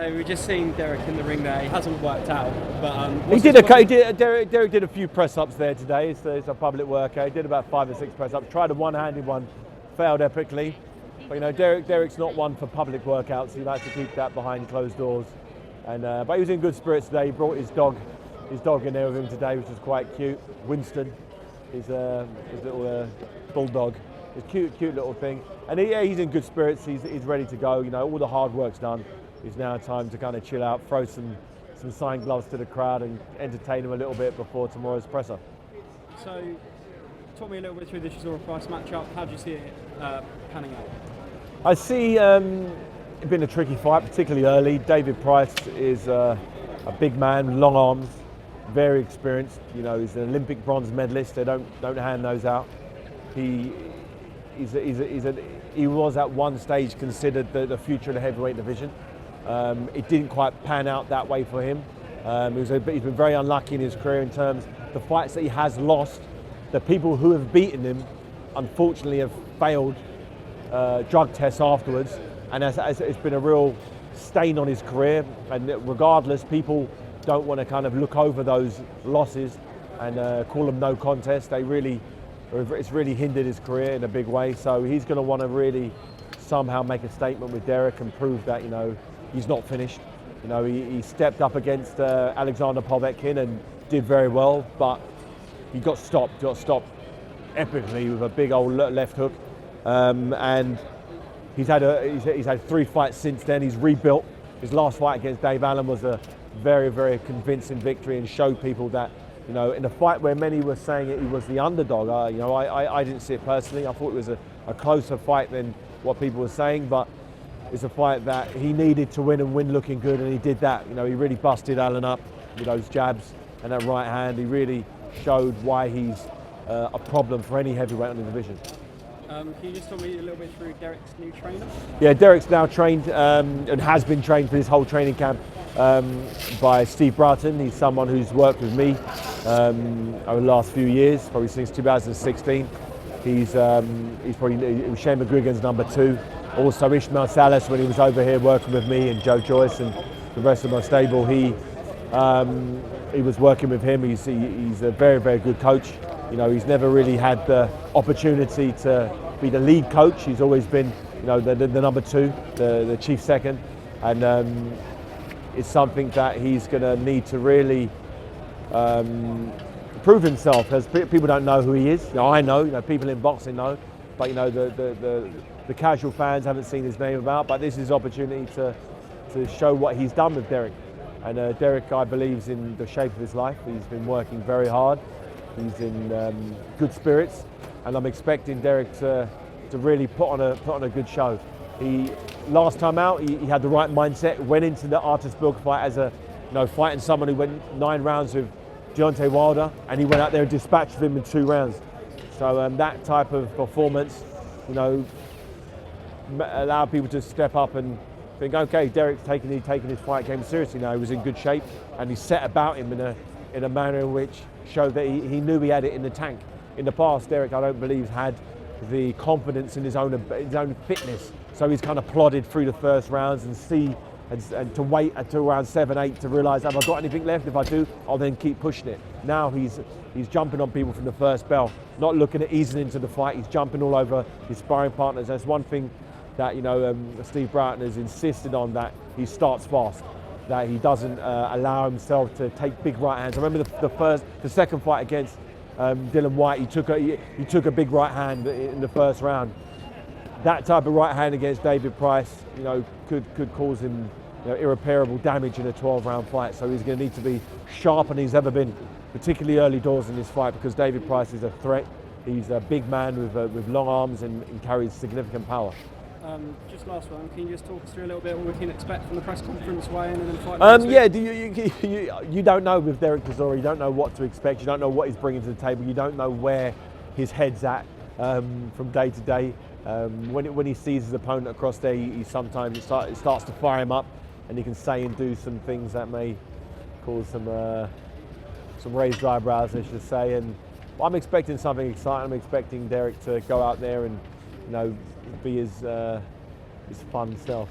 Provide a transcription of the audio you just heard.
So we've just seen Derek in the ring there. He hasn't worked out, but Derek did a few press ups there today. So it's a public workout. He did about 5 or 6 press ups. Tried a one-handed one, failed epically. But you know, Derek's not one for public workouts. He likes to keep that behind closed doors. And but he was in good spirits today. He brought his dog in there with him today, which was quite cute. Winston, his little bulldog. It's cute little thing. And he's in good spirits. He's ready to go. You know, all the hard work's done. It's now time to kind of chill out, throw some signed gloves to the crowd and entertain them a little bit before tomorrow's presser. So, talk me a little bit through the Chisora Price matchup. How do you see it panning out? I see it being a tricky fight, particularly early. David Price is a big man with long arms, very experienced. You know, he's an Olympic bronze medalist. They don't hand those out. He was at one stage considered the future of the heavyweight division. It didn't quite pan out that way for him. He's been very unlucky in his career in terms of the fights that he has lost. The people who have beaten him, unfortunately, have failed drug tests afterwards, and it's been a real stain on his career. And regardless, people don't want to kind of look over those losses and call them no contest. It's really hindered his career in a big way. So he's going to want to really somehow make a statement with Derek and prove that, you know, he's not finished. You know, he stepped up against Alexander Povetkin and did very well, but he got stopped epically with a big old left hook. And he's had 3 fights since then. He's rebuilt. His last fight against Dave Allen was a very, very convincing victory and showed people that, you know, in a fight where many were saying he was the underdog, you know, I didn't see it personally. I thought it was a closer fight than what people were saying, but it's a fight that he needed to win and win looking good, and he did that. You know, he really busted Allen up with those jabs and that right hand. He really showed why he's a problem for any heavyweight in the division. Can you just talk me a little bit through Derek's new trainer? Yeah, Derek's now trained and has been trained for this whole training camp by Steve Bratton. He's someone who's worked with me over the last few years, probably since 2016. He was Shane McGuigan's number 2. Also Ishmael Salas, when he was over here working with me, and Joe Joyce and the rest of my stable, he was working with him. He's a very, very good coach. You know, he's never really had the opportunity to be the lead coach. He's always been, you know, the number 2, the chief second, and it's something that he's going to need to really prove himself. Because people don't know who he is. You know, I know. You know, people in boxing know, but you know, the casual fans haven't seen his name about. But this is an opportunity to show what he's done with Derek. And Derek, I believe, is in the shape of his life. He's been working very hard. He's in good spirits, and I'm expecting Derek to really put on a good show. Last time out, he had the right mindset. Went into the Artis-Bilk fight as fighting someone who went 9 rounds with Deontay Wilder, and he went out there and dispatched him in 2 rounds. So that type of performance, you know, allowed people to step up and think, okay, Derek's taking his fight game seriously now. He was in good shape, and he set about him in a manner in which showed that he knew he had it in the tank. In the past, Derek, I don't believe, had the confidence in his own fitness. So he's kind of plodded through the first rounds and to wait until round 7, 8 to realise, have I got anything left? If I do, I'll then keep pushing it. Now he's jumping on people from the first bell, not looking at easing into the fight. He's jumping all over his sparring partners. That's one thing that, you know, Steve Bratton has insisted on, that he starts fast, that he doesn't allow himself to take big right hands. I remember the second fight against Dylan White, he took a big right hand in the first round. That type of right hand against David Price, you know, could cause him, you know, irreparable damage in a 12-round fight. So he's going to need to be sharper than he's ever been, particularly early doors in this fight, because David Price is a threat. He's a big man with long arms and carries significant power. Just last one, can you just talk us through a little bit what we can expect from the press conference weigh-in and then fight? Yeah, you don't know with Derek Chisora. You don't know what to expect. You don't know what he's bringing to the table. You don't know where his head's at from day to day. When he sees his opponent across there, he sometimes it starts to fire him up, and he can say and do some things that may cause some raised eyebrows, I should say. And I'm expecting something exciting. I'm expecting Derek to go out there and, you know, be his fun self.